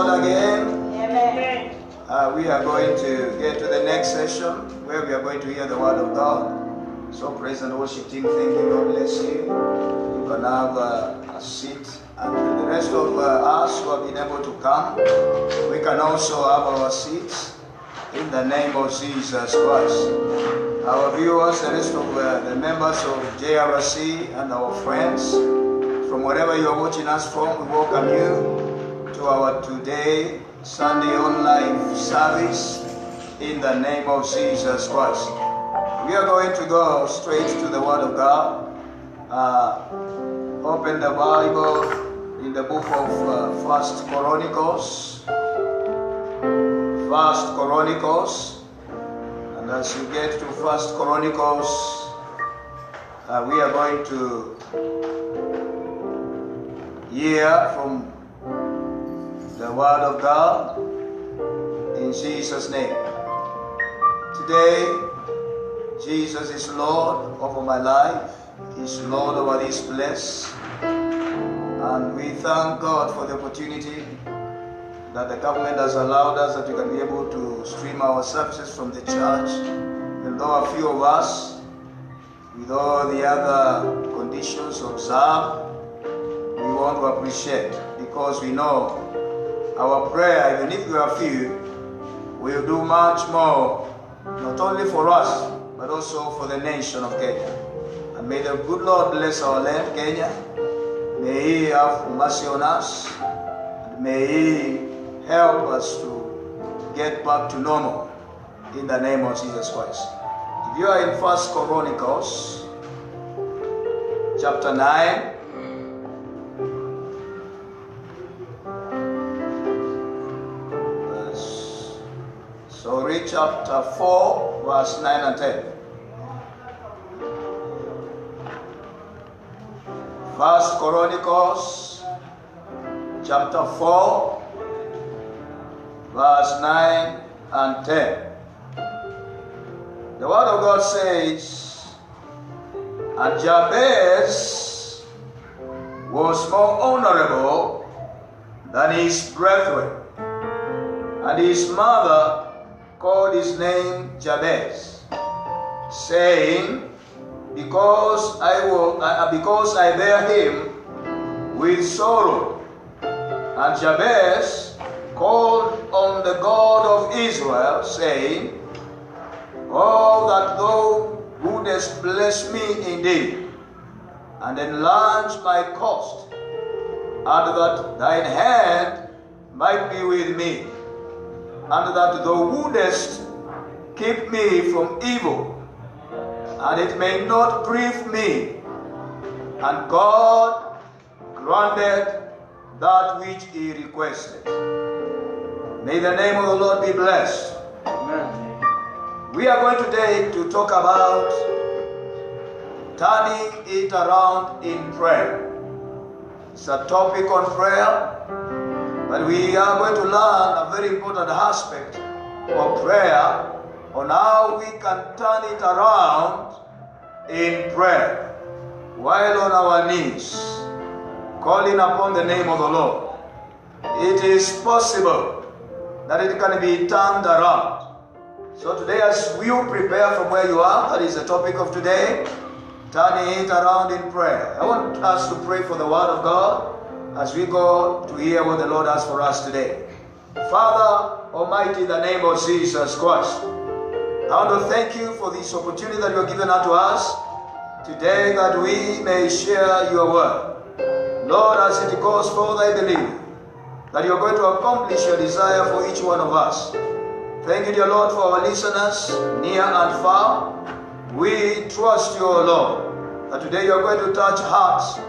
Lord again. Amen. We are going to get to the next session where we are going to hear the word of God. So praise and worship team, thank you, God bless you. You can have a seat. And the rest of us who have been able to come, we can also have our seats in the name of Jesus Christ. Our viewers, the rest of the members of JRC and our friends, from wherever you are watching us from, we welcome you to our today Sunday online service in the name of Jesus Christ. We are going to go straight to the Word of God. Open the Bible in the book of First Chronicles. First Chronicles. And as you get to First Chronicles, we are going to hear from the Word of God in Jesus' name. Today, Jesus is Lord over my life. He's Lord over this place. And we thank God for the opportunity that the government has allowed us that we can be able to stream our services from the church. Although a few of us, with all the other conditions observed, we want to appreciate, because we know our prayer, even if we are few, will do much more, not only for us, but also for the nation of Kenya. And may the good Lord bless our land, Kenya. May He have mercy on us. And may He help us to get back to normal in the name of Jesus Christ. If you are in First Chronicles, chapter 9, read chapter 4, verse 9 and 10. First Chronicles, chapter 4, verse 9 and 10. The Word of God says, and Jabez was more honorable than his brethren, and his mother called his name Jabez, saying, because I bear him with sorrow. And Jabez called on the God of Israel, saying, oh, that thou wouldest bless me indeed, and enlarge my cost, and that thine hand might be with me, and that thou wouldest keep me from evil, and it may not grieve me. And God granted that which he requested. May the name of the Lord be blessed. Amen. We are going today to talk about turning it around in prayer. It's a topic on prayer. But we are going to learn a very important aspect of prayer on how we can turn it around in prayer while on our knees, calling upon the name of the Lord. It is possible that it can be turned around. So today, as you prepare from where you are, that is the topic of today, turning it around in prayer. I want us to pray for the Word of God as we go to hear what the Lord has for us today. Father Almighty, in the name of Jesus Christ, I want to thank you for this opportunity that you have given unto us today, that we may share your word. Lord, as it goes forth, I believe that you are going to accomplish your desire for each one of us. Thank you, dear Lord, for our listeners, near and far. We trust you, O Lord, that today you are going to touch hearts.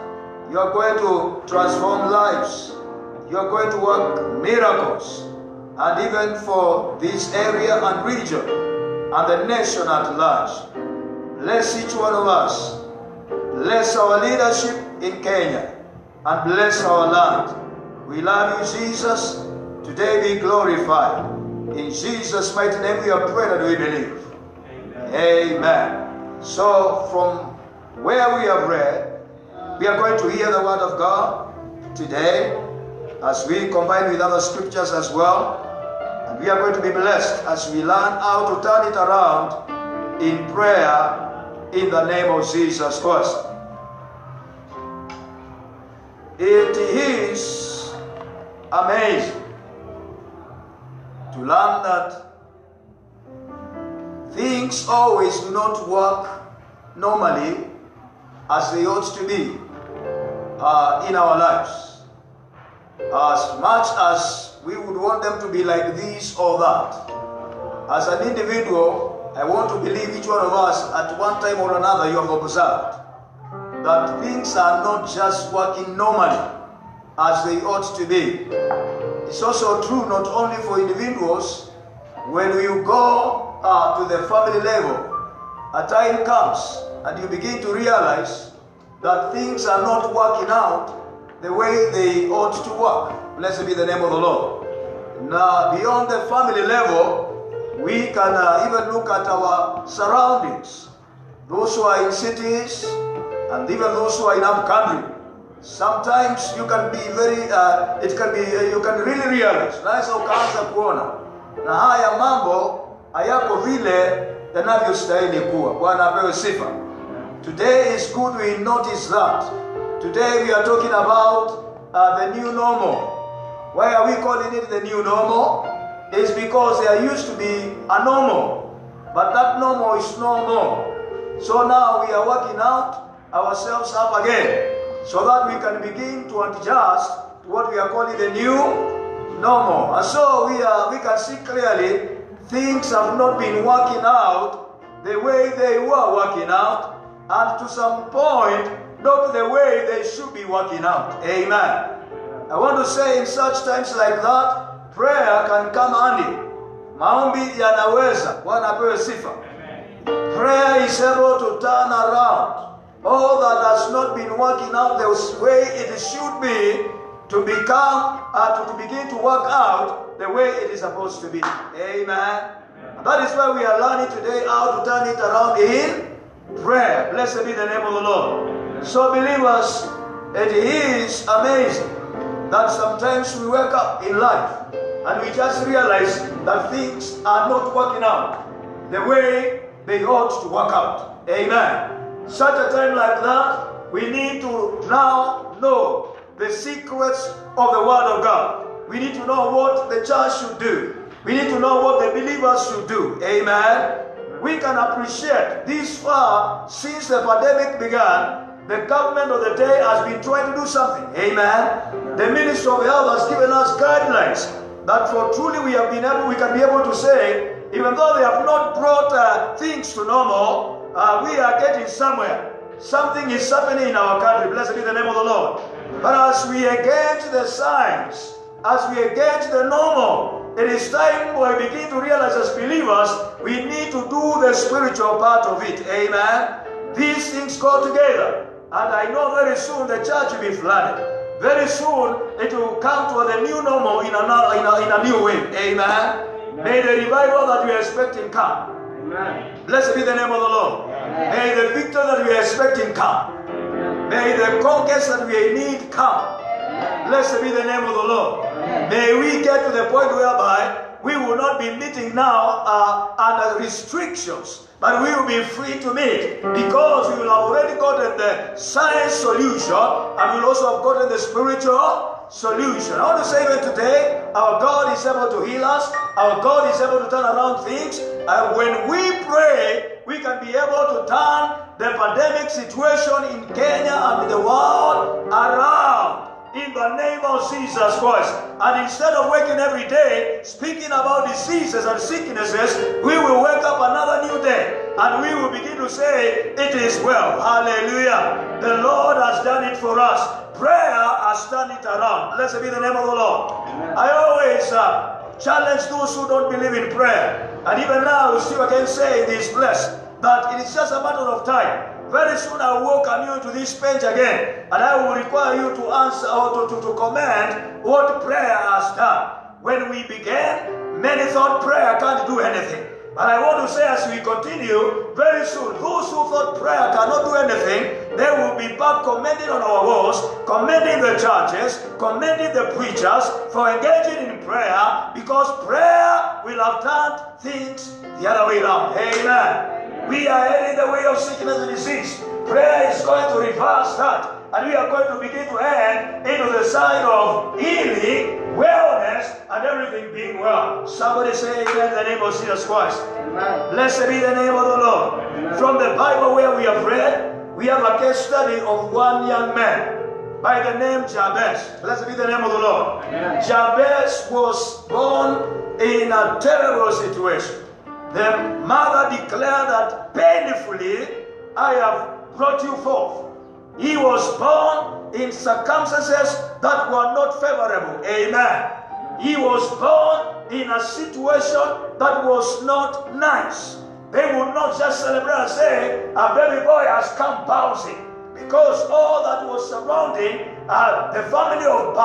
You are going to transform lives. You are going to work miracles. And even for this area and region and the nation at large. Bless each one of us. Bless our leadership in Kenya. And bless our land. We love you, Jesus. Today be glorified. In Jesus' mighty name we have prayed and we believe. Amen. Amen. So from where we have read, we are going to hear the word of God today. as we combine with other scriptures as well. And we are going to be blessed as we learn how to turn it around in prayer in the name of Jesus Christ. It is amazing to learn that things always do not work normally as they ought to be in our lives. As much as we would want them to be like this or that, as an individual, I want to believe each one of us at one time or another you have observed that things are not just working normally as they ought to be. It's also true not only for individuals. When you go to the family level, a time comes and you begin to realize that things are not working out the way they ought to work. Blessed be the name of the Lord. Now, beyond the family level, we can even look at our surroundings. Those who are in cities and even those who are in upcountry. Sometimes you can be you can really realize, naweza ukaanza kuona na haya mambo hayako vile yanavyostahili kuwa. Bwana apewe sifa. Today is good we notice that. Today we are talking about the new normal. Why are we calling it the new normal? It's because there used to be a normal, but that normal is no more. So now we are working out ourselves up again, so that we can begin to adjust to what we are calling the new normal. And so we can see clearly things have not been working out the way they were working out, and to some point, not the way they should be working out. Amen. I want to say in such times like that, prayer can come handy. Maombi yanaweza. Bwana apewe sifa. Prayer is able to turn around all that has not been working out the way it should be to become, to begin to work out the way it is supposed to be. Amen. And that is why we are learning today how to turn it around in prayer. Blessed be the name of the Lord. So believers, it is amazing that sometimes we wake up in life and we just realize that things are not working out the way they ought to work out. Amen. Such a time like that, we need to now know the secrets of the Word of God. We need to know what the church should do. We need to know what the believers should do. Amen. We can appreciate this far since the pandemic began. The government of the day has been trying to do something. Amen. The Ministry of Health has given us guidelines that for truly we can be able to say, even though they have not brought things to normal, we are getting somewhere. Something is happening in our country. Blessed be the name of the Lord. But as we engage the signs, as we engage the normal, it is time we begin to realize as believers, we need to do the spiritual part of it. Amen. These things go together. And I know very soon the church will be flooded. Very soon it will come to the new normal in a new way. Amen. May the revival that we are expecting come. Amen. Blessed be the name of the Lord. Amen. May the victory that we are expecting come. Amen. May the conquest that we need come. Amen. Blessed be the name of the Lord. Amen. May we get to the point whereby we will not be meeting now under restrictions, but we will be free to meet because we will have already gotten the science solution and we will also have gotten the spiritual solution. I want to say that today, our God is able to heal us. Our God is able to turn around things. And when we pray, we can be able to turn the pandemic situation in Kenya and in the world around. In the name of Jesus Christ. And instead of waking every day speaking about diseases and sicknesses, we will wake up another new day and we will begin to say, it is well. Hallelujah. The Lord has done it for us. Prayer has turned it around. Blessed be the name of the Lord. Amen. I always challenge those who don't believe in prayer. And even now, we still again say this blessed, that it is just a matter of time. Very soon I will welcome you to this page again, and I will require you to answer or to comment what prayer has done. When we began, many thought prayer can't do anything. But I want to say, as we continue, very soon, those who thought prayer cannot do anything, they will be back commenting on our walls, commending the churches, commending the preachers for engaging in prayer, because prayer will have turned things the other way around. Amen. We are heading the way of sickness and disease. Prayer is going to reverse that. And we are going to begin to head into the side of healing, wellness, and everything being well. Somebody say amen in the name of Jesus Christ. Amen. Blessed be the name of the Lord. Amen. From the Bible where we have read, we have a case study of one young man by the name Jabez. Blessed be the name of the Lord. Amen. Jabez was born in a terrible situation. The mother declared that painfully, I have brought you forth. He was born in circumstances that were not favorable. Amen. He was born in a situation that was not nice. They would not just celebrate and say, a baby boy has come bouncing, because all that was surrounding the family of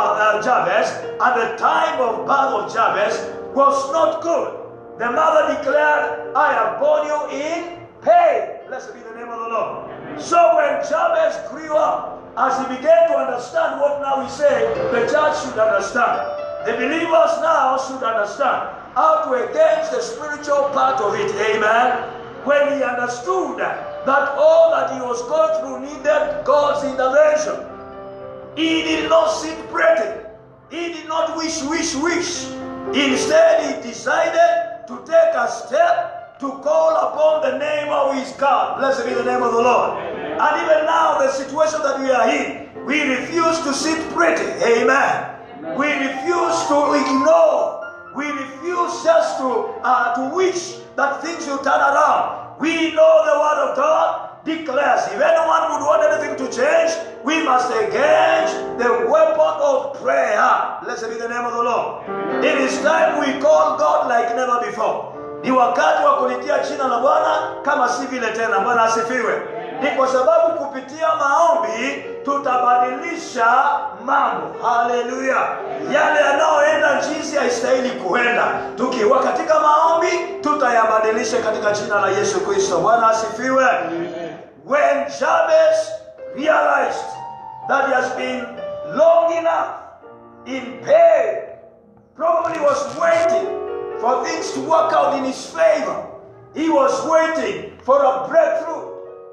Jabez and the time of birth of Jabez was not good. The mother declared, I have borne you in pain. Blessed be the name of the Lord. So when Jabez grew up, as he began to understand what now we say the church should understand, the believers now should understand how to engage the spiritual part of it. Amen. When he understood that all that he was going through needed God's intervention, he did not sit pretty. He did not wish. Instead, he decided to take a step to call upon the name of his God. Blessed be the name of the Lord. Amen. And even now, the situation that we are in, we refuse to sit pretty. Amen. Amen. We refuse to ignore. We refuse just to wish that things will turn around. We know the word of God declares, if anyone would want anything to change, we must engage the weapon of prayer. Blessed be the name of the Lord. Amen. It is time we call God like never before. Ni wakati wa kulitia jina la Bwana kama si vile tena. Bwana asifiwe. Ni kwa sababu kupitia maombi tutabadilisha mambo. Haleluya. Yale yanayoenda jinsi haistahili kuenda, tukiwa katika maombi tutayabadilisha katika jina la Yesu Kristo. Bwana asifiwe. When Jabez realized that he has been long enough in pain, probably was waiting for things to work out in his favor. He was waiting for a breakthrough.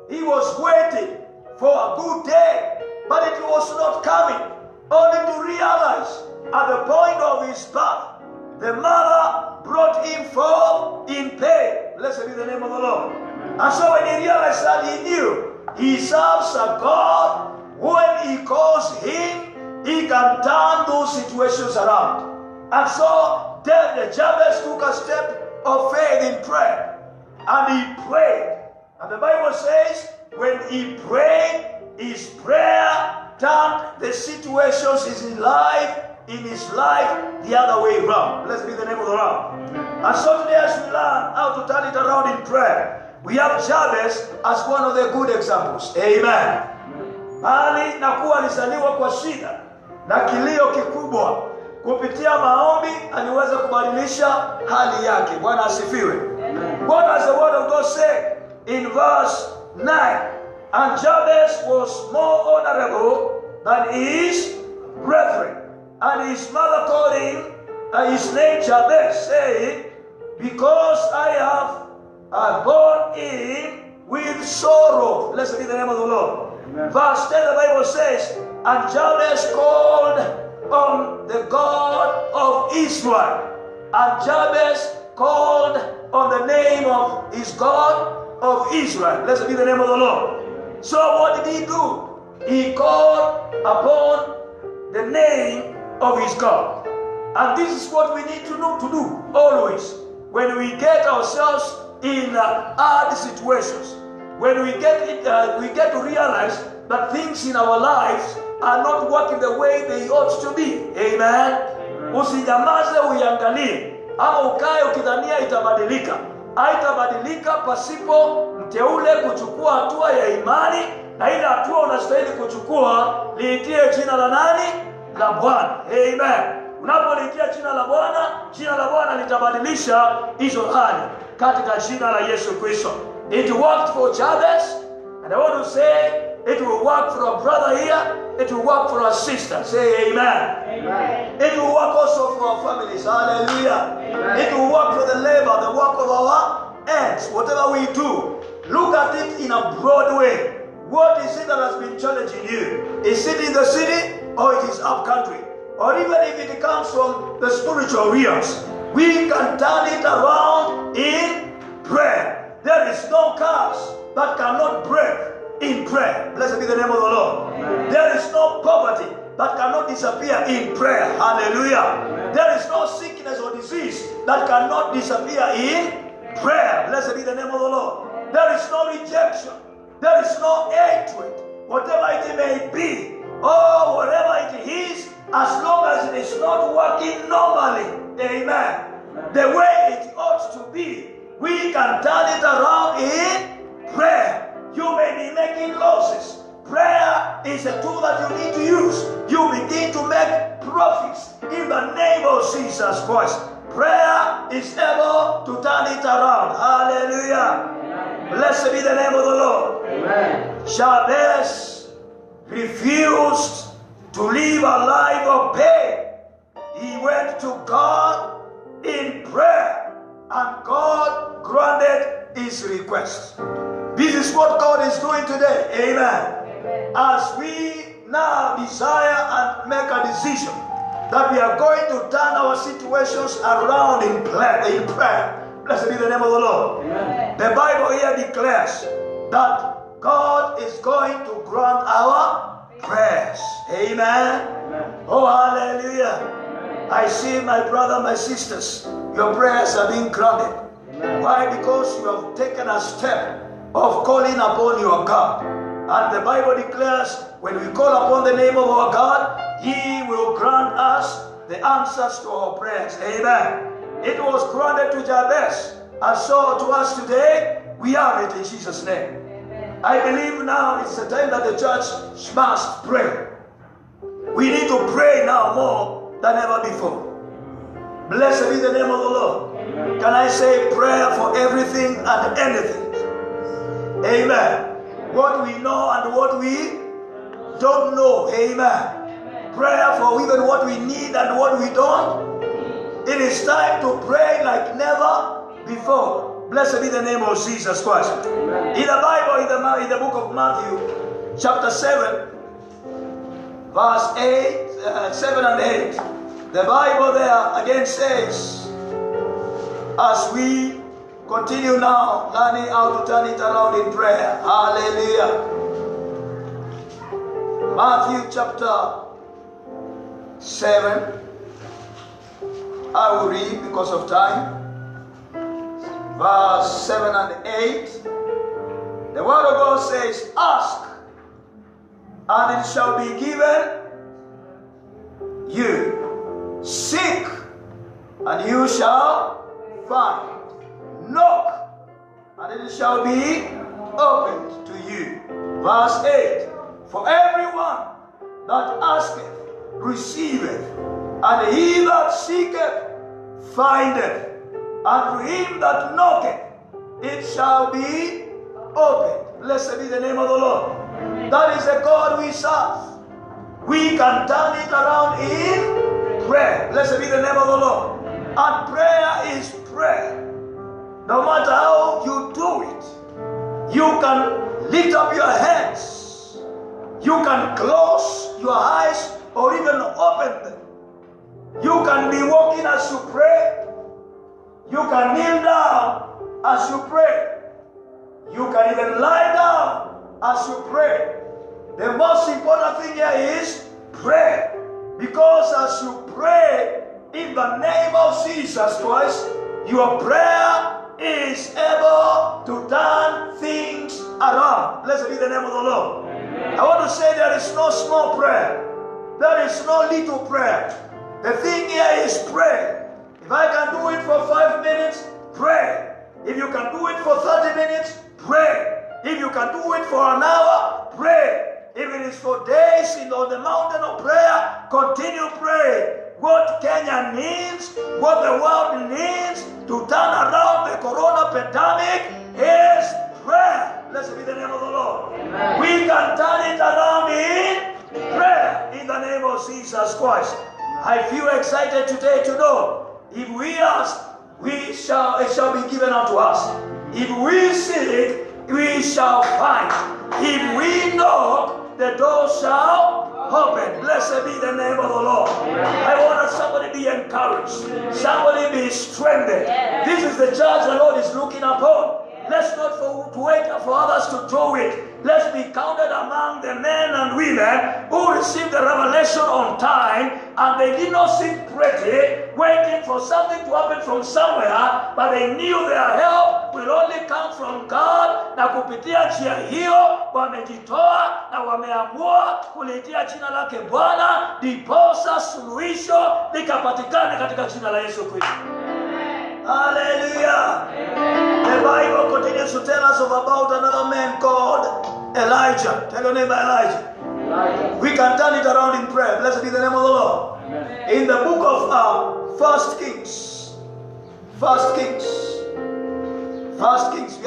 He was waiting for a good day, but it was not coming. Only to realize at the point of his birth, the mother brought him forth in pain. Blessed be the name of the Lord. And so when he realized that, he knew he serves a God. When he calls him, he can turn those situations around. And so then Jabez took a step of faith in prayer, and he prayed. And the Bible says, when he prayed, his prayer turned the situations in his life the other way around. Blessed be the name of the Lord. And so today, as we learn how to turn it around in prayer, we have Jabez as one of the good examples. Amen. Bali na kuwa alizaliwa kwa shida na kilio kikubwa, kupitia maombi aliweza kubadilisha hali yake. Bwana asifiwe. What does the word of God say in verse 9? And Jabez was more honorable than his brethren, and his mother called him his name Jabez, saying, because I have born him with sorrow. Blessed be the name of the Lord. Amen. Verse 10, the Bible says, and Jabez called on the God of Israel. And Jabez called on the name of his God of Israel. Blessed be the name of the Lord. So what did he do? He called upon the name of his God. And this is what we need to do always. When we get ourselves in hard situations, when we get to realize that things in our lives are not working the way they ought to be. Amen. Usinyamaze uiangalie, ama ukae ukidhania itabadilika. Haitabadilika pasipo mteule kuchukua hatua ya imani, na ile hatua unastahili kuchukua, liitie jina la nani? La Bwana. Amen. Unapoliitia jina la Bwana litabadilisha hizo hali. katika jina la Yesu Kristo. It worked for Jabez, and I want to say it will work for a brother here. It will work for a sister. Say amen. Amen. It will work also for our families. Hallelujah. Amen. It will work for the labor, the work of our hands. Whatever we do, look at it in a broad way. What is it that has been challenging you? Is it in the city or it is up country? Or even if it comes from the spiritual realms, we can turn it around in prayer. There is no curse that cannot break in prayer. Blessed be the name of the Lord. Amen. There is no poverty that cannot disappear in prayer. Hallelujah. Amen. There is no sickness or disease that cannot disappear in prayer. Blessed be the name of the Lord. There is no rejection. There is no hatred. Whatever it may be, or whatever it is, as long as it is not working normally. Amen. The way it ought to be, we can turn it around in prayer. You may be making losses. Prayer is a tool that you need to use. You begin to make profits in the name of Jesus Christ. Prayer is able to turn it around. Hallelujah. Blessed be the name of the Lord. Amen. Jabez refused to live a life of pain. He went to God in prayer, and God granted his request. This is what God is doing today. Amen. Amen. As we now desire and make a decision that we are going to turn our situations around in prayer. Blessed be the name of the Lord. Amen. The Bible here declares that God is going to grant our prayers. Amen. Amen. Oh, hallelujah. Amen. I see, my brother, my sisters, your prayers are being granted. Amen. Why? Because you have taken a step of calling upon your God. And the Bible declares when we call upon the name of our God, He will grant us the answers to our prayers. Amen. It was granted to Jabez, and so to us today, we have it in Jesus' name. Amen. I believe now it's the time that the church must pray. We need to pray now more than ever before. Blessed be the name of the Lord. Amen. Can I say prayer for everything and anything? Amen. What we know and what we don't know. Amen. Prayer for even what we need and what we don't. It is time to pray like never before. Blessed be the name of Jesus Christ. Amen. In the Bible, in the book of Matthew, chapter 7, verse 7 and 8, the Bible there again says, as we continue now learning how to turn it around in prayer. Hallelujah. Matthew chapter 7. I will read because of time. Verse 7 and 8. The word of God says, ask, and it shall be given you. Seek, and you shall find. Knock, and it shall be opened to you. Verse 8. For everyone that asketh receiveth, and he that seeketh findeth, and to him that knocketh it shall be opened. Blessed be the name of the Lord. Amen. That is the God we serve. We can turn it around in prayer. Blessed be the name of the Lord. Amen. And prayer is prayer. No matter how you do it, you can lift up your hands, you can close your eyes or even open them. You can be walking as you pray. You can kneel down as you pray. You can even lie down as you pray. The most important thing here is pray. Because as you pray in the name of Jesus Christ, your prayer is able to turn things around. Blessed be the name of the Lord. Amen. I want to say there is no small prayer. There is no little prayer. The thing here is pray. If I can do it for 5 minutes, pray. If you can do it for 30 minutes, pray. If you can do it for an hour, pray. If it is for days on the mountain of prayer, continue praying. What Kenya needs, what the world needs to to turn around the corona pandemic is prayer. Blessed be the name of the Lord. Amen. We can turn it around in prayer in the name of Jesus Christ. I feel excited today to know if we ask, it shall be given unto us. If we seek, we shall find. If we knock, the door shall open. Blessed be the name of the Lord. I want somebody be encouraged. Somebody be strengthened. This is the church the Lord is looking upon. Let's not wait for others to do it. Let's be counted among the men and women who received the revelation on time, and they did not sit pretty, waiting for something to happen from somewhere, but they knew their help will only come from God, na kupitia njia hiyo wamejitoa na wameamua kulitia jina lake Bwana, ndiposa suluhisho likapatikane katika jina la Yesu Kristo. Hallelujah. The Bible continues to tell us about another man called Elijah. Tell your neighbor Elijah. We can turn it around in prayer. Blessed be the name of the Lord. Amen. In the book of 1 Kings, we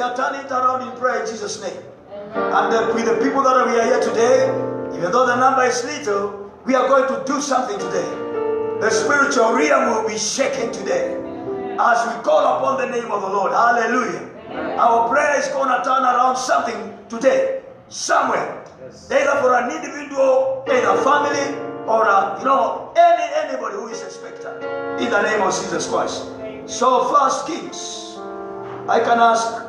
are turning it around in prayer in Jesus' name. Amen. And with the people that we are here today, even though the number is little, we are going to do something today. The spiritual realm will be shaken today as we call upon the name of the Lord. Hallelujah. Amen. Our prayer is going to turn around something today, somewhere. Yes. Either for an individual, either family, or anybody who is expectant. In the name of Jesus Christ. So 1 Kings. I can ask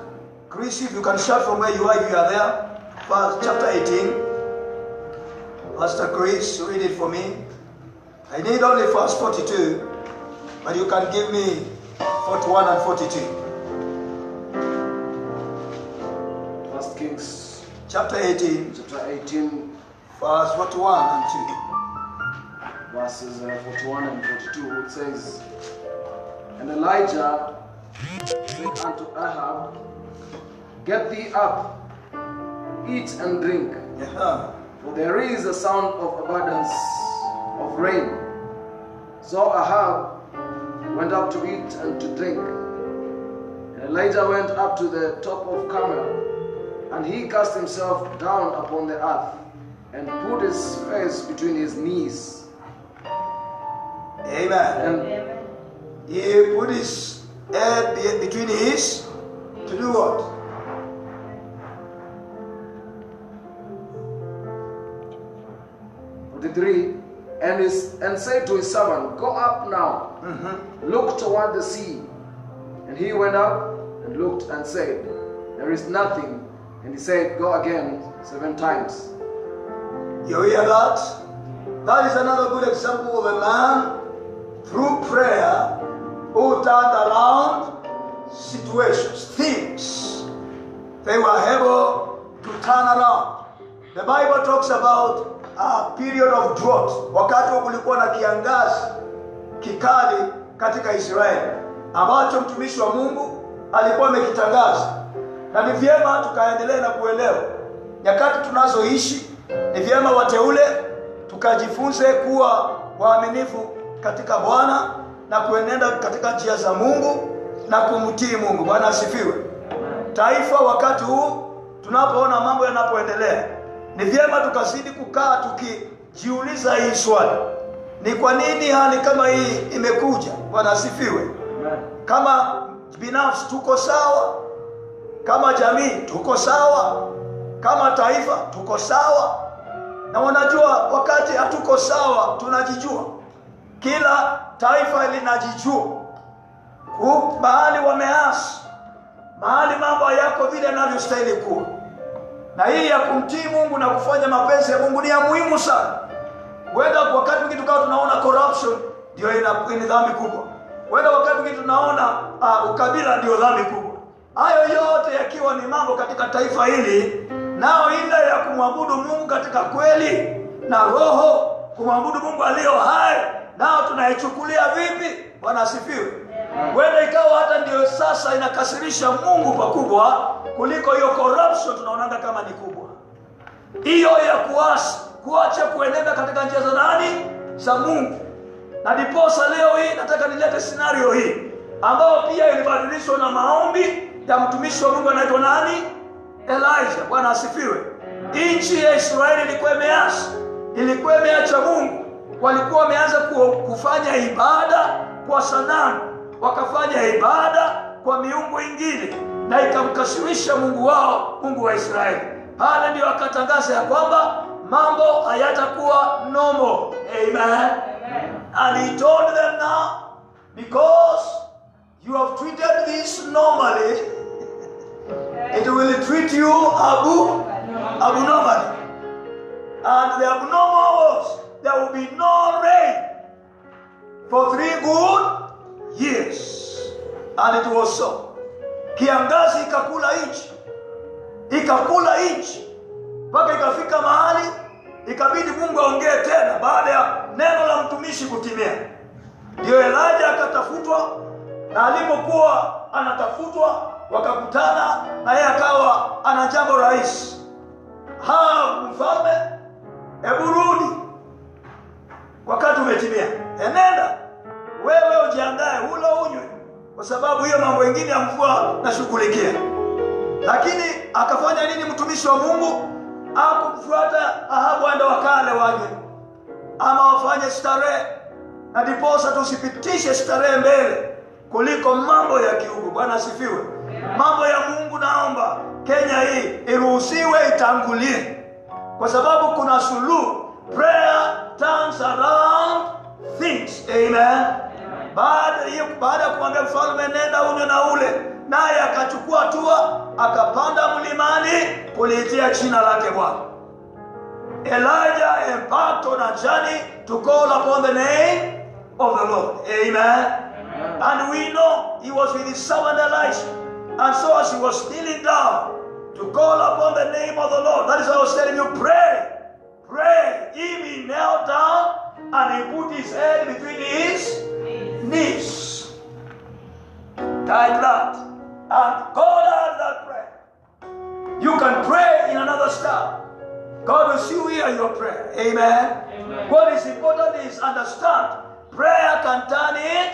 Chris if you can shout from where you are if you are there. Chapter 18. Pastor Chris, read it for me. I need only verse 42, but you can give me 41 and 42. 1 Kings chapter 18, verse 41 and 2. Verses 41 and 42, it says, And Elijah said unto Ahab, Get thee up, eat and drink, for there is a sound of abundance of rain. So Ahab went up to eat and to drink. And Elijah went up to the top of Carmel, and he cast himself down upon the earth, and put his face between his knees. Amen. And he put his head between his, to do what? And said to his servant, Go up now, look toward the sea. And he went up and looked and said, There is nothing. And he said, Go again 7 times. You hear that? That is another good example of a man through prayer who turned around situations, things. They were able to turn around. The Bible talks about a period of drought, wakati kulikuwa na kiangazi kikali katika Israeli, ambacho mtumishi wa Mungu alikuwa amekitangaza. Na ni vyema tukaendelea na kuelewa nyakati tunazoishi. Ni vyema wateule tukajifunze kuwa waaminifu katika Bwana na kuenenda katika njia za Mungu na kumtii Mungu. Bwana asifiwe. Taifa wakati huu tunapoona mambo yanapoendelea, ni vyema tukazidi kukaa tukijiuliza hii swali. Ni kwa nini hali kama hii imekuja? Bwana asifiwe. Kama binafsi tuko sawa, kama jamii tuko sawa, kama taifa tuko sawa. Na unajua wakati hatuko sawa tunajijua. Kila taifa linajijua. Mahali wameasi, mahali mambo yako vile yanavyostahili kuwa. Na hii ya kumtii Mungu na kufanya mapenzi ya Mungu ni ya muhimu sana. Wenda wakati mwingine tukao tunaona corruption ndio ni dhambi kubwa. Wenda wakati mwingine tunaona ukabila ndio dhambi kubwa. Hayo yote yakiwa ni mambo katika taifa hili, nao ile ya kumwabudu Mungu katika kweli na roho, kumwabudu Mungu aliyo hai, nao tunaichukulia vipi? Bwana asifiwe. Wenda ikawa hata ndio sasa inakasirisha Mungu pakubwa kuliko hiyo corruption tunaonanga kama ni kubwa. Hiyo ya kuacha kuenenda katika njia za nani? Za Mungu. Na ndiposa leo hii nataka nilete scenario hii. ambao pia ilibadilishwa na maombi ya mtumishi wa Mungu anaitwa nani? Elijah. Bwana asifiwe. Nchi ya Israeli ilikuwa imeacha Mungu. Walikuwa wameanza kufanya ibada kwa sanamu, wakafanya ibada kwa miungu ingine, na ikamkasirisha Mungu wao, Mungu wa Israeli. Pale ndio akatangaza ya kwamba mambo hayatakuwa normal. Amen. And he told them, now, because you have treated this normally, it will treat you abnormally. And the abnormal was, there will be no rain for 3 good years. And it was so. Kiangazi ikakula nchi mpaka ikafika mahali ikabidi Mungu aongee tena baada ya neno la mtumishi kutimia. Ndio Elijah akatafutwa, na alipokuwa anatafutwa wakakutana na yeye, akawa ana jambo rahisi. Mfalme, hebu rudi, wakati umetimia. Enenda wewe ujiandae, unywe, kwa sababu hiyo mambo mengine ya mvua nashughulikia. Lakini akafanya nini mtumishi wa Mungu? Hakufuata Ahabu aende wakale wanywe ama wafanye starehe, na ndiposa tusipitishe starehe mbele kuliko mambo ya kiungu. Bwana asifiwe. Mambo ya Mungu, naomba Kenya hii iruhusiwe itangulie, kwa sababu kuna suluhu. Prayer turns around things. Amen. Baada ya kumwambia mfalme nenda unywe na ule, naye akachukua hatua, akapanda mlimani kuliitia jina lake Bwana. Elijah embarked on a journey to call upon the name of the Lord. Amen. And we know he was with his servant Elisha. And so as he was kneeling down to call upon the name of the Lord, that is why I was telling you, pray. He knelt down and he put his head between his knees. Like that. And God heard that prayer. You can pray in another style. God will still hear your prayer. Amen. What is important is understand, prayer can turn it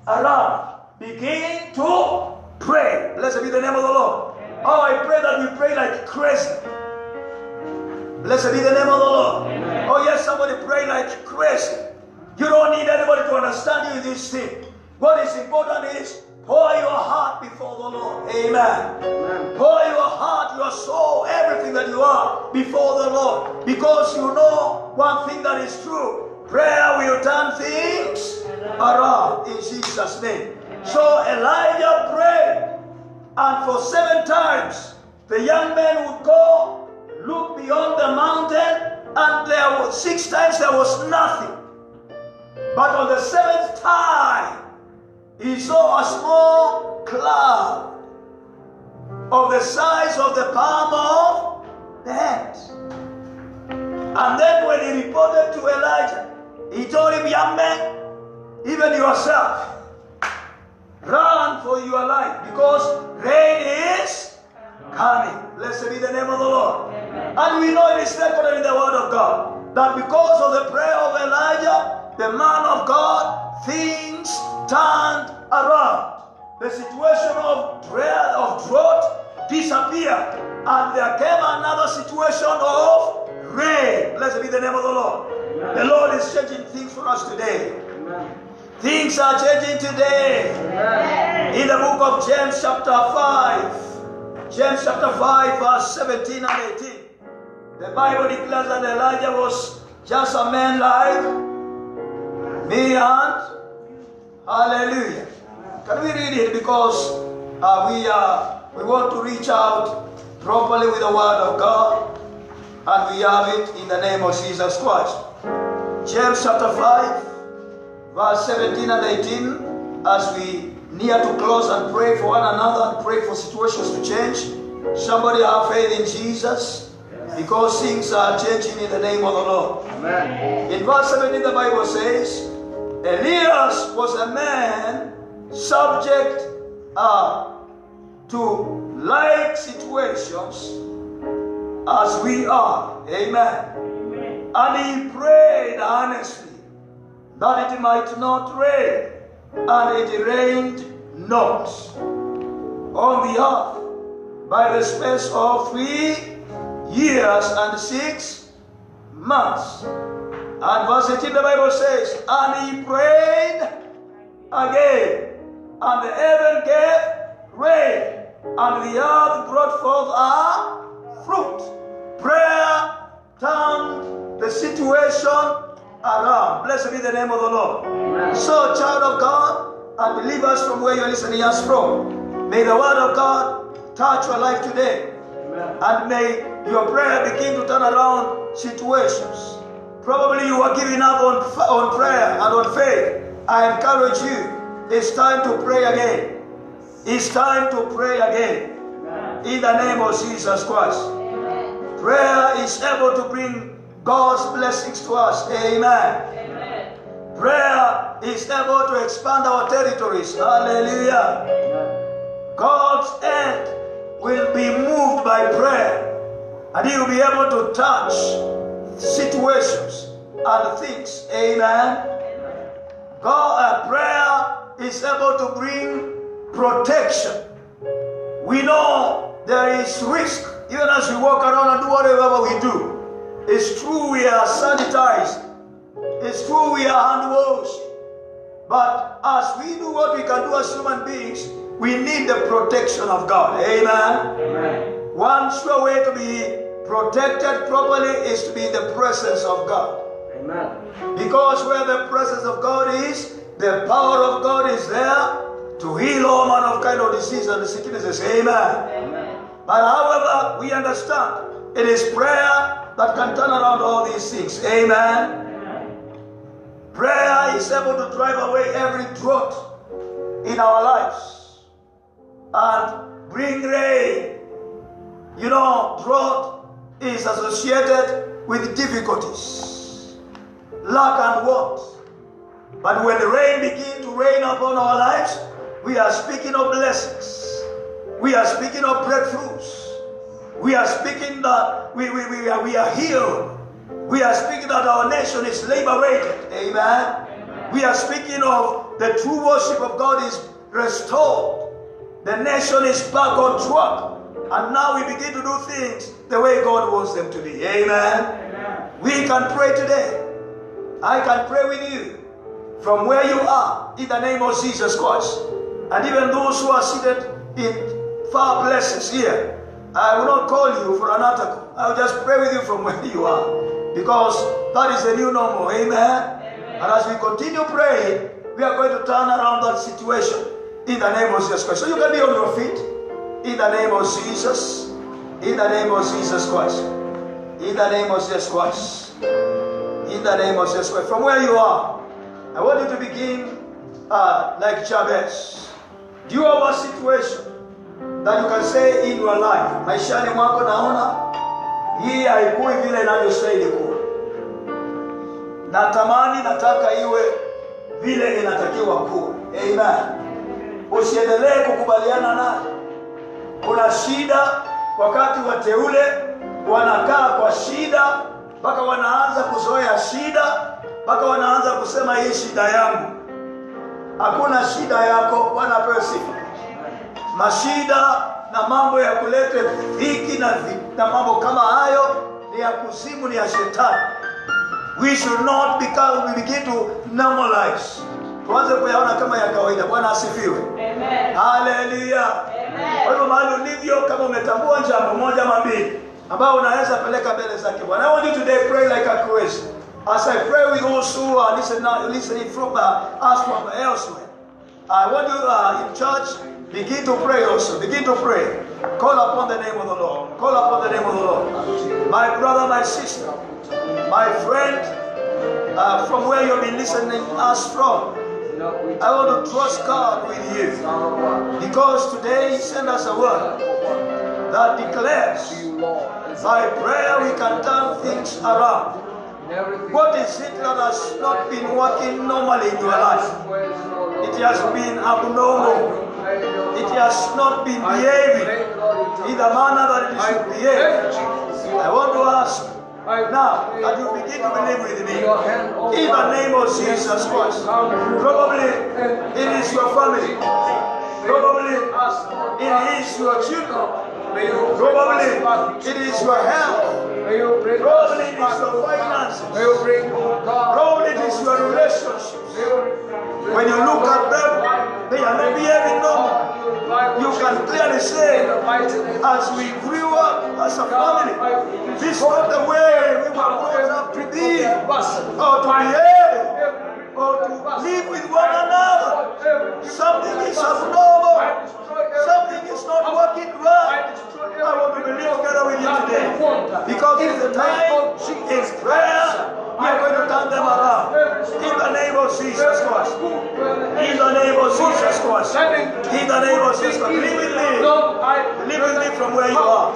around. Begin to pray. Blessed be the name of the Lord. Oh, I pray that we pray like crazy. Blessed be the name of the Lord. Amen. Oh yes, somebody pray like crazy. You don't need anybody to understand you in this thing. What is important is pour your heart before the Lord. Amen. Pour your heart, your soul, everything that you are before the Lord. Because you know one thing that is true. Prayer will turn things around in Jesus' name. So Elijah prayed, and for 7 times the young man would go, look beyond the mountain, and 6 times there was nothing. But on the 7th time, he saw a small cloud of the size of the palm of the hand. And then when he reported to Elijah, he told him, young man, even yourself, run for your life, because rain is coming. Blessed be the name of the Lord. Amen. And we know it is recorded in the Word of God that because of the prayer of Elijah, the man of God, things turned around. The situation of drought disappeared, and there came another situation of rain. Blessed be the name of the Lord. Amen. The Lord is changing things for us today. Amen. Things are changing today. Amen. In the book of James chapter 5, James chapter 5 verse 17 and 18, the Bible declares that Elijah was just a man like me and hallelujah. Can we read it? Because we want to reach out properly with the Word of God, and we have it in the name of Jesus Christ. James chapter 5 verse 17 and 18, as we near to close and pray for one another and pray for situations to change. Somebody have faith in Jesus, because things are changing in the name of the Lord. Amen. In verse 17 the Bible says, Elias was a man subject to like situations as we are. Amen. And he prayed earnestly that it might not rain, and it rained not on the earth by the space of 3 years and 6 months. And verse 18, the Bible says, and he prayed again, and the heaven gave rain, and the earth brought forth a fruit. Prayer turned the situation around. Blessed be the name of the Lord. Amen. So, child of God, and believers from where you're listening us from, may the word of God touch your life today. Amen. And may your prayer begin to turn around situations. Probably you are giving up on prayer and on faith. I encourage you, it's time to pray again. It's time to pray again. Amen. In the name of Jesus Christ. Amen. Prayer is able to bring God's blessings to us. Amen. Amen. Prayer is able to expand our territories. Hallelujah. Amen. God's hand will be moved by prayer, and He will be able to touch situations and things. Amen. Prayer is able to bring protection. We know there is risk even as we walk around and do whatever we do. It's true we are sanitized. It's true we are hand washed. But as we do what we can do as human beings, we need the protection of God. Amen. Amen. One sure way to be protected properly is to be in the presence of God. Amen. Because where the presence of God is, the power of God is there to heal all manner of kind of disease and sicknesses. Amen. Amen. But however, we understand it is prayer that can turn around all these things. Amen. Amen. Prayer is able to drive away every drought in our lives and bring rain. You know, drought is associated with difficulties, lack and want. But when the rain begins to rain upon our lives, we are speaking of blessings. We are speaking of breakthroughs. We are speaking that we are healed. We are speaking that our nation is liberated. Amen. Amen. We are speaking of the true worship of God is restored. The nation is back on track. And now we begin to do things the way God wants them to be. Amen. Amen. We can pray today. I can pray with you from where you are in the name of Jesus Christ. And even those who are seated in far places here, I will not call you for an article. I will just pray with you from where you are. Because that is the new normal. Amen. Amen. And as we continue praying, we are going to turn around that situation in the name of Jesus Christ. So you can be on your feet in the name of Jesus. In the name of Jesus Christ. In the name of Jesus Christ. In the name of Jesus Christ. From where you are, I want you to begin like Jabez. Do you have a situation that you can say in your life, maishani mwako naona hii haikui vile inavyostahili kuwa. Natamani nataka iwe vile inatakiwa kuwa. Amen. Usiendelee kukubaliana nayo. Kuna shida wakati wateule wanakaa kwa shida mpaka wanaanza kuzoea shida, mpaka wanaanza kusema hii shida yangu. Hakuna shida yako. Bwana apewe sifa. Mashida na mambo ya kuleta dhiki na mambo kama hayo ni ya kuzimu, ni ya shetani. We should not begin to normalize. Tuanze kuyaona kama ya kawaida. Bwana asifiwe. Amen. Hallelujah. Amen. Kwa hivyo mahali ulivyo, kama umetambua jambo moja ama mbili ambao unaweza peleka mbele zake Bwana. I want you today pray like a crazy. As I pray with those who are listening from us from elsewhere, I want you in church, begin to pray also. Begin to pray. Call upon the name of the Lord. Call upon the name of the Lord. My brother, my sister, my friend, from where you've been listening us from, I want to trust God with you. Because today He sent us a word that declares, by prayer we can turn things around. What is it that has not been working normally in your life? It has been abnormal. It has not been behaving in the manner that it should behave. I want to ask now that you begin to believe with me in the name of Jesus Christ. Probably it is your family. It is your children. May you Probably it is your health. May you bring Probably it is your finances. May you bring, oh God. Probably it is your relationships. When you look at them, they are not behaving normal. You can clearly say, as we grew up as a family, this is not the way we were brought up to be, or to behave, or to live with one another. Something is abnormal. Something is not working right. I want to believe together with you today. Because it's the time, it's prayer, we are going to turn them around. In the name of Jesus Christ. In the name of Jesus Christ. In the name of Jesus Christ. Live with me. Live with me from where you are.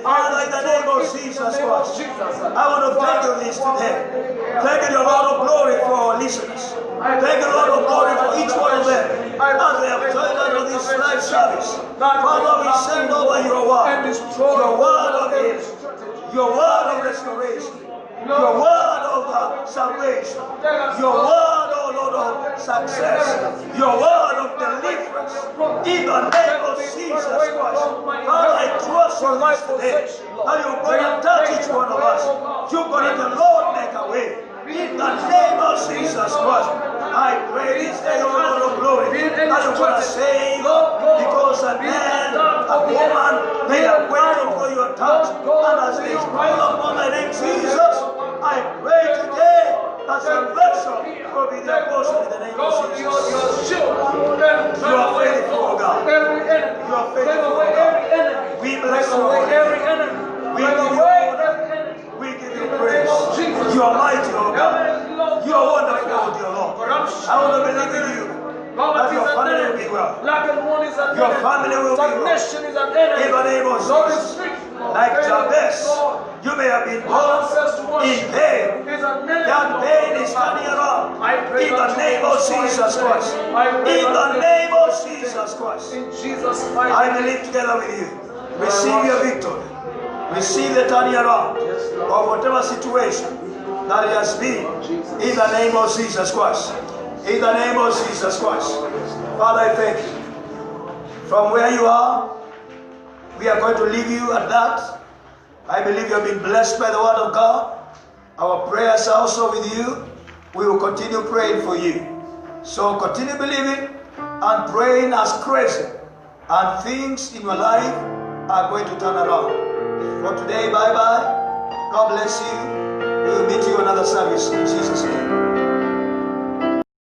Father, in the name of Jesus Christ. I want to thank you this today. Thank you, Lord of glory, for our listeners. Thank you, Lord of glory, for each one of them. As they have joined us on this live service. Father, we send over your word. Your word of healing. Your word of restoration. Your word of salvation. Your word, oh Lord, of success. Your word of deliverance. In the name of Jesus Christ. Father, I trust you this today. That you're going to touch each one of us. You're going to, the Lord, make a way. In the name of Jesus Christ. I pray this day, O Lord of glory, that you're going to save, because a man, a woman, they are waiting for your touch. And as they call upon the name Jesus, I pray today that salvation will be their portion in the name of Jesus. You are faithful, O God. You are faithful, O God. We bless you, Lord. We give you honor. We give you praise. You are mighty, O God. You are wonderful, O dear Lord. I want to believe in you. That your family will be well. Your family will be well. In the name of Jesus. Like Jabez, you may have been born in pain. That pain is coming around. In the name of Jesus Christ. In the name of Jesus Christ. I believe together with you. Receive your victory. Receive the turning around of whatever situation that it has been. In the name of Jesus Christ. In the name of Jesus Christ. Father, I thank you. From where you are, we are going to leave you at that. I believe you have been blessed by the word of God. Our prayers are also with you. We will continue praying for you. So continue believing and praying as crazy. And things in your life are going to turn around. For today, bye-bye. God bless you. We will meet you another service in Jesus' name.